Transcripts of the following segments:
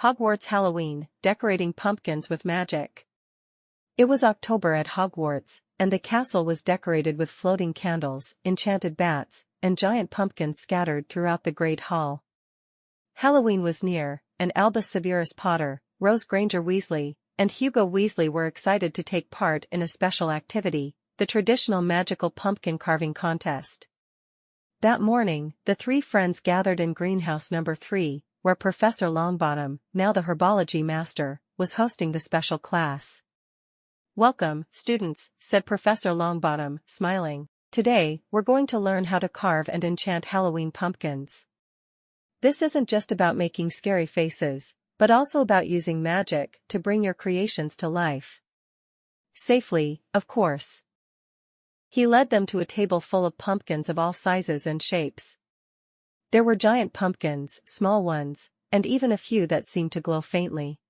Hogwarts Halloween, decorating pumpkins with magic. It was October at Hogwarts, and the castle was decorated with floating candles, enchanted bats, and giant pumpkins scattered throughout the Great Hall. Halloween was near, and Albus Severus Potter, Rose Granger Weasley, and Hugo Weasley were excited to take part in a special activity, the traditional magical pumpkin carving contest. That morning, the three friends gathered in greenhouse number 3, where Professor Longbottom, now the herbology master, was hosting the special class. "Welcome, students," said Professor Longbottom, smiling. "Today, we're going to learn how to carve and enchant Halloween pumpkins. This isn't just about making scary faces, but also about using magic to bring your creations to life. Safely, of course." He led them to a table full of pumpkins of all sizes and shapes. There were giant pumpkins, small ones, and even a few that seemed to glow faintly.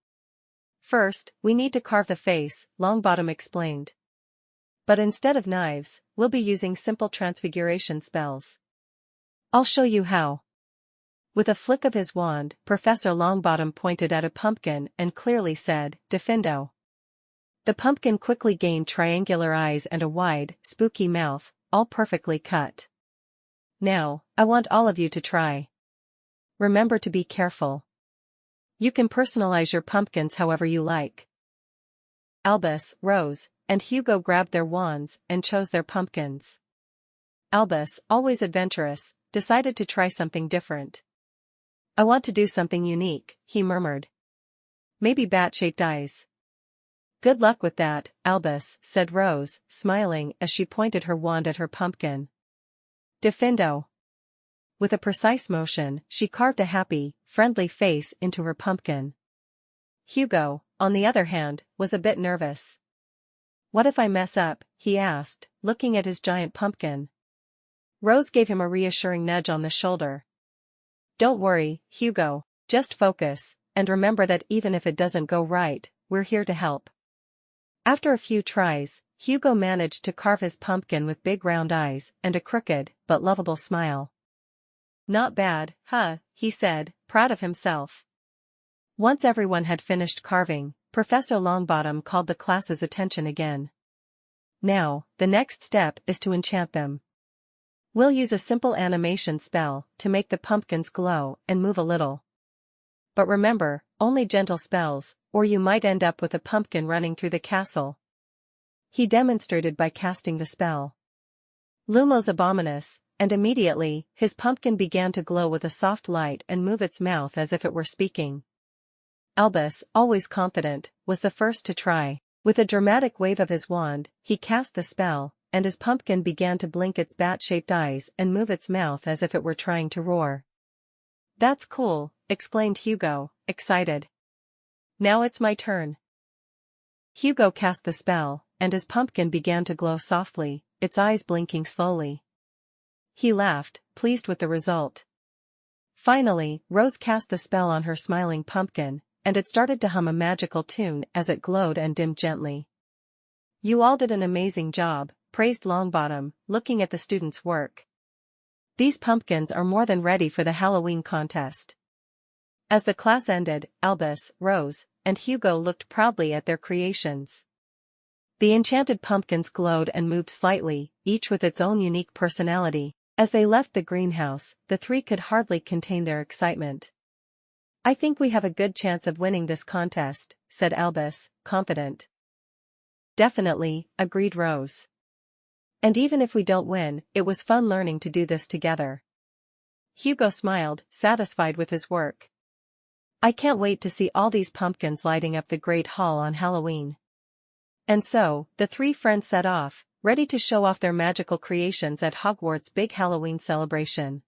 "First, we need to carve the face," Longbottom explained. "But instead of knives, we'll be using simple transfiguration spells. I'll show you how." With a flick of his wand, Professor Longbottom pointed at a pumpkin and clearly said, "Diffindo." The pumpkin quickly gained triangular eyes and a wide, spooky mouth, all perfectly cut. "Now, I want all of you to try. Remember to be careful. You can personalize your pumpkins however you like." Albus, Rose, and Hugo grabbed their wands and chose their pumpkins. Albus, always adventurous, decided to try something different. "I want to do something unique," he murmured. "Maybe bat-shaped eyes." "Good luck with that, Albus," said Rose, smiling as she pointed her wand at her pumpkin. "Diffindo." With a precise motion, she carved a happy, friendly face into her pumpkin. Hugo, on the other hand, was a bit nervous. "What if I mess up?" he asked, looking at his giant pumpkin. Rose gave him a reassuring nudge on the shoulder. "Don't worry, Hugo, just focus, and remember that even if it doesn't go right, we're here to help." After a few tries, Hugo managed to carve his pumpkin with big round eyes and a crooked, but lovable smile. "Not bad, huh?" he said, proud of himself. Once everyone had finished carving, Professor Longbottom called the class's attention again. "Now, the next step is to enchant them. We'll use a simple animation spell to make the pumpkins glow and move a little. But remember, only gentle spells, or you might end up with a pumpkin running through the castle." He demonstrated by casting the spell. Lumos Abominus, and immediately, his pumpkin began to glow with a soft light and move its mouth as if it were speaking. Albus, always confident, was the first to try. With a dramatic wave of his wand, he cast the spell, and his pumpkin began to blink its bat-shaped eyes and move its mouth as if it were trying to roar. "That's cool," exclaimed Hugo, excited. "Now it's my turn." Hugo cast the spell, and his pumpkin began to glow softly, its eyes blinking slowly. He laughed, pleased with the result. Finally, Rose cast the spell on her smiling pumpkin, and it started to hum a magical tune as it glowed and dimmed gently. "You all did an amazing job," praised Longbottom, looking at the students' work. "These pumpkins are more than ready for the Halloween contest." As the class ended, Albus, Rose, and Hugo looked proudly at their creations. The enchanted pumpkins glowed and moved slightly, each with its own unique personality. As they left the greenhouse, the three could hardly contain their excitement. "I think we have a good chance of winning this contest," said Albus, confident. "Definitely," agreed Rose. "And even if we don't win, it was fun learning to do this together." Hugo smiled, satisfied with his work. "I can't wait to see all these pumpkins lighting up the Great Hall on Halloween." And so, the three friends set off, ready to show off their magical creations at Hogwarts' big Halloween celebration.